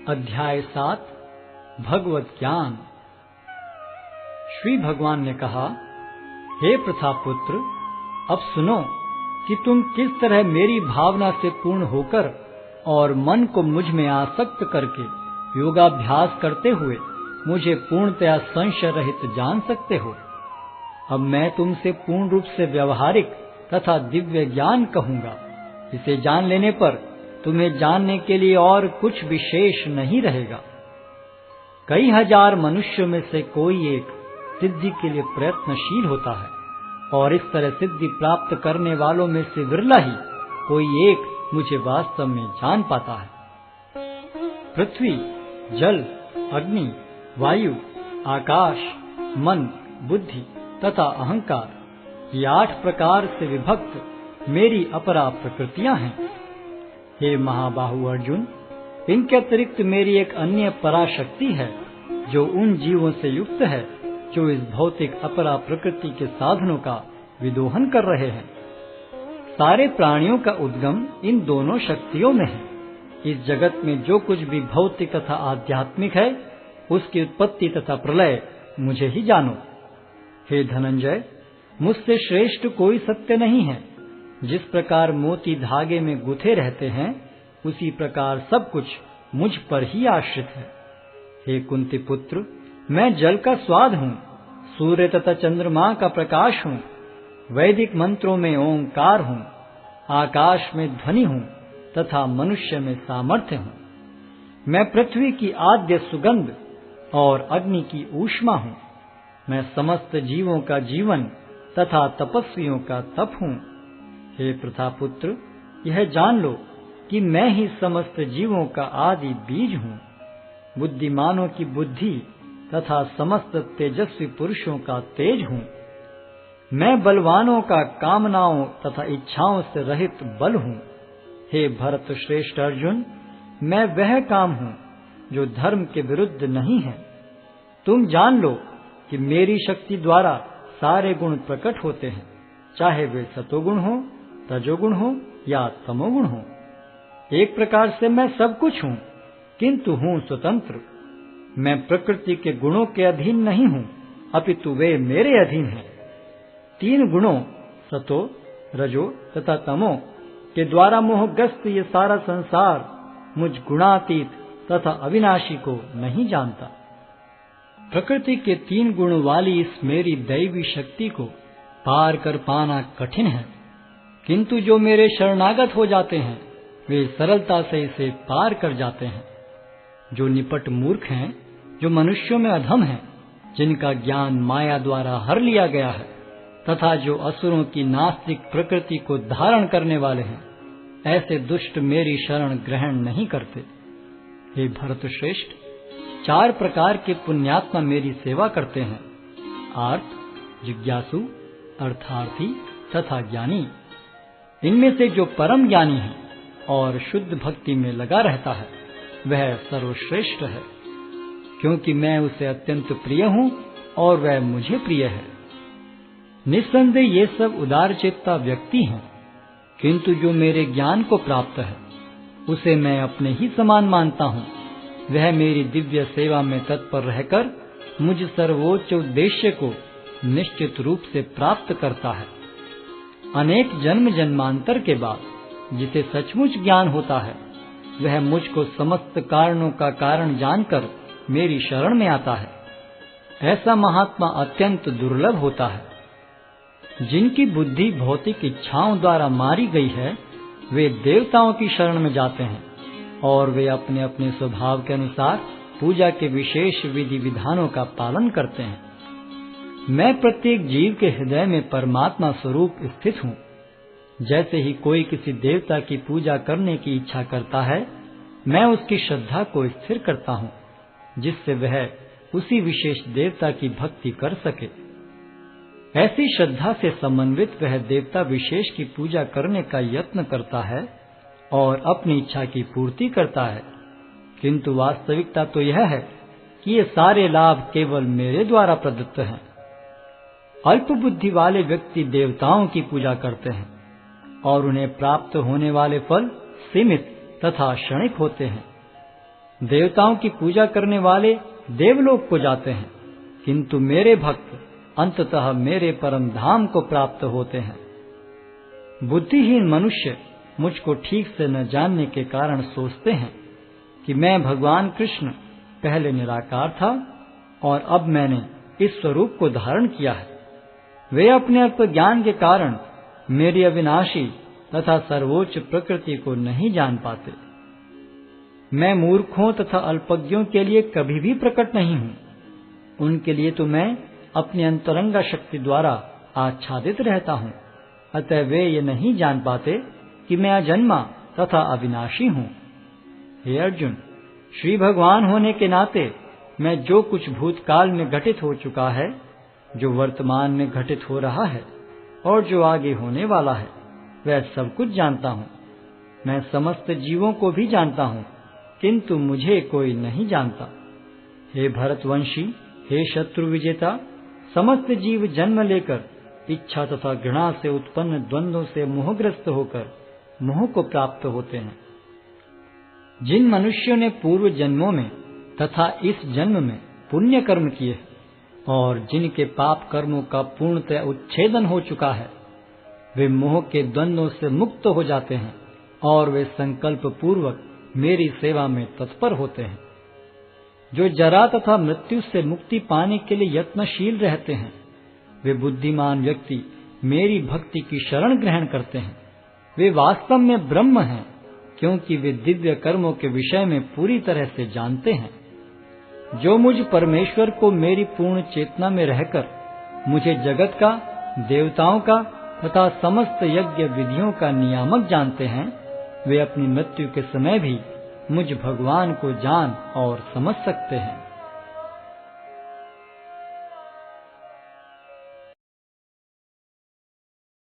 अध्याय 7 भगवत ज्ञान। श्री भगवान ने कहा, हे प्रथापुत्र, अब सुनो कि तुम किस तरह मेरी भावना से पूर्ण होकर और मन को मुझ में आसक्त करके योगाभ्यास करते हुए मुझे पूर्णतया संशय रहित जान सकते हो। अब मैं तुमसे पूर्ण रूप से व्यवहारिक तथा दिव्य ज्ञान कहूंगा। इसे जान लेने पर तुम्हें जानने के लिए और कुछ विशेष नहीं रहेगा। कई हजार मनुष्यों में से कोई एक सिद्धि के लिए प्रयत्नशील होता है, और इस तरह सिद्धि प्राप्त करने वालों में से विरला ही कोई एक मुझे वास्तव में जान पाता है। पृथ्वी, जल, अग्नि, वायु, आकाश, मन, बुद्धि तथा अहंकार, ये 8 प्रकार से विभक्त मेरी अपरा प्रकृतियां हैं। हे महाबाहु अर्जुन, इनके अतिरिक्त मेरी एक अन्य पराशक्ति है जो उन जीवों से युक्त है जो इस भौतिक अपरा प्रकृति के साधनों का विदोहन कर रहे हैं। सारे प्राणियों का उद्गम इन दोनों शक्तियों में है। इस जगत में जो कुछ भी भौतिक तथा आध्यात्मिक है, उसकी उत्पत्ति तथा प्रलय मुझे ही जानो। हे धनंजय, मुझसे श्रेष्ठ कोई सत्य नहीं है। जिस प्रकार मोती धागे में गुथे रहते हैं, उसी प्रकार सब कुछ मुझ पर ही आश्रित है। हे कुंती पुत्र, मैं जल का स्वाद हूँ, सूर्य तथा चंद्रमा का प्रकाश हूँ, वैदिक मंत्रों में ओंकार हूँ, आकाश में ध्वनि हूँ तथा मनुष्य में सामर्थ्य हूँ। मैं पृथ्वी की आद्य सुगंध और अग्नि की ऊष्मा हूँ। मैं समस्त जीवों का जीवन तथा तपस्वियों का तप हूँ। हे प्रथापुत्र, यह जान लो कि मैं ही समस्त जीवों का आदि बीज हूँ, बुद्धिमानों की बुद्धि तथा समस्त तेजस्वी पुरुषों का तेज हूँ। मैं बलवानों का कामनाओं तथा इच्छाओं से रहित बल हूँ। हे भरत श्रेष्ठ अर्जुन, मैं वह काम हूँ जो धर्म के विरुद्ध नहीं है। तुम जान लो कि मेरी शक्ति द्वारा सारे गुण प्रकट होते हैं, चाहे वे सतोगुण हो, रजोगुण हो या तमोगुण हो। एक प्रकार से मैं सब कुछ हूँ, किंतु हूँ स्वतंत्र। मैं प्रकृति के गुणों के अधीन नहीं हूँ, अपितु वे मेरे अधीन हैं। 3 गुणों सतो, रजो तथा तमो के द्वारा मोहग्रस्त ये सारा संसार मुझ गुणातीत तथा अविनाशी को नहीं जानता। प्रकृति के 3 गुण वाली इस मेरी दैवी शक्ति को पार कर पाना कठिन है, किंतु जो मेरे शरणागत हो जाते हैं वे सरलता से इसे पार कर जाते हैं। जो निपट मूर्ख हैं, जो मनुष्यों में अधम हैं, जिनका ज्ञान माया द्वारा हर लिया गया है तथा जो असुरों की नास्तिक प्रकृति को धारण करने वाले हैं, ऐसे दुष्ट मेरी शरण ग्रहण नहीं करते। हे भरत श्रेष्ठ, 4 प्रकार के पुण्यात्मा मेरी सेवा करते हैं: आर्त, जिज्ञासु, अर्थार्थी तथा ज्ञानी। इनमें से जो परम ज्ञानी है और शुद्ध भक्ति में लगा रहता है, वह सर्वश्रेष्ठ है, क्योंकि मैं उसे अत्यंत प्रिय हूँ और वह मुझे प्रिय है। निस्संदेह ये सब उदारचेता व्यक्ति हैं, किंतु जो मेरे ज्ञान को प्राप्त है, उसे मैं अपने ही समान मानता हूँ। वह मेरी दिव्य सेवा में तत्पर रहकर मुझ सर्वोच्च उद्देश्य को निश्चित रूप से प्राप्त करता है। अनेक जन्म जन्मांतर के बाद जिसे सचमुच ज्ञान होता है, वह मुझको समस्त कारणों का कारण जानकर मेरी शरण में आता है। ऐसा महात्मा अत्यंत दुर्लभ होता है। जिनकी बुद्धि भौतिक इच्छाओं द्वारा मारी गई है, वे देवताओं की शरण में जाते हैं और वे अपने अपने स्वभाव के अनुसार पूजा के विशेष विधि विधानों का पालन करते हैं। मैं प्रत्येक जीव के हृदय में परमात्मा स्वरूप स्थित हूँ। जैसे ही कोई किसी देवता की पूजा करने की इच्छा करता है, मैं उसकी श्रद्धा को स्थिर करता हूँ, जिससे वह उसी विशेष देवता की भक्ति कर सके। ऐसी श्रद्धा से समन्वित वह देवता विशेष की पूजा करने का यत्न करता है और अपनी इच्छा की पूर्ति करता है, किंतु वास्तविकता तो यह है कि ये सारे लाभ केवल मेरे द्वारा प्रदत्त हैं। अल्प बुद्धि वाले व्यक्ति देवताओं की पूजा करते हैं और उन्हें प्राप्त होने वाले फल सीमित तथा क्षणिक होते हैं। देवताओं की पूजा करने वाले देवलोक को जाते हैं, किंतु मेरे भक्त अंततः मेरे परम धाम को प्राप्त होते हैं। बुद्धिहीन मनुष्य मुझको ठीक से न जानने के कारण सोचते हैं कि मैं भगवान कृष्ण पहले निराकार था और अब मैंने इस स्वरूप को धारण किया है। वे अपने अल्प ज्ञान के कारण मेरी अविनाशी तथा सर्वोच्च प्रकृति को नहीं जान पाते। मैं मूर्खों तथा अल्पज्ञों के लिए कभी भी प्रकट नहीं हूँ। उनके लिए तो मैं अपनी अंतरंगा शक्ति द्वारा आच्छादित रहता हूँ, अतः वे ये नहीं जान पाते कि मैं अजन्मा तथा अविनाशी हूँ। हे अर्जुन, श्री भगवान होने के नाते मैं जो कुछ भूतकाल में घटित हो चुका है, जो वर्तमान में घटित हो रहा है और जो आगे होने वाला है, वह सब कुछ जानता हूँ। मैं समस्त जीवों को भी जानता हूँ, किंतु मुझे कोई नहीं जानता। हे भरतवंशी, हे शत्रु विजेता, समस्त जीव जन्म लेकर इच्छा तथा घृणा से उत्पन्न द्वंद्वों से मोहग्रस्त होकर मोह को प्राप्त होते हैं। जिन मनुष्यों ने पूर्व जन्मों में तथा इस जन्म में पुण्य कर्म किए और जिनके पाप कर्मों का पूर्णतः उच्छेदन हो चुका है, वे मोह के द्वंद्वों से मुक्त हो जाते हैं और वे संकल्प पूर्वक मेरी सेवा में तत्पर होते हैं। जो जरा तथा मृत्यु से मुक्ति पाने के लिए यत्नशील रहते हैं, वे बुद्धिमान व्यक्ति मेरी भक्ति की शरण ग्रहण करते हैं। वे वास्तव में ब्रह्म हैं, क्योंकि वे दिव्य कर्मों के विषय में पूरी तरह से जानते हैं। जो मुझ परमेश्वर को मेरी पूर्ण चेतना में रहकर मुझे जगत का, देवताओं का तथा समस्त यज्ञ विधियों का नियामक जानते हैं, वे अपनी मृत्यु के समय भी मुझ भगवान को जान और समझ सकते हैं।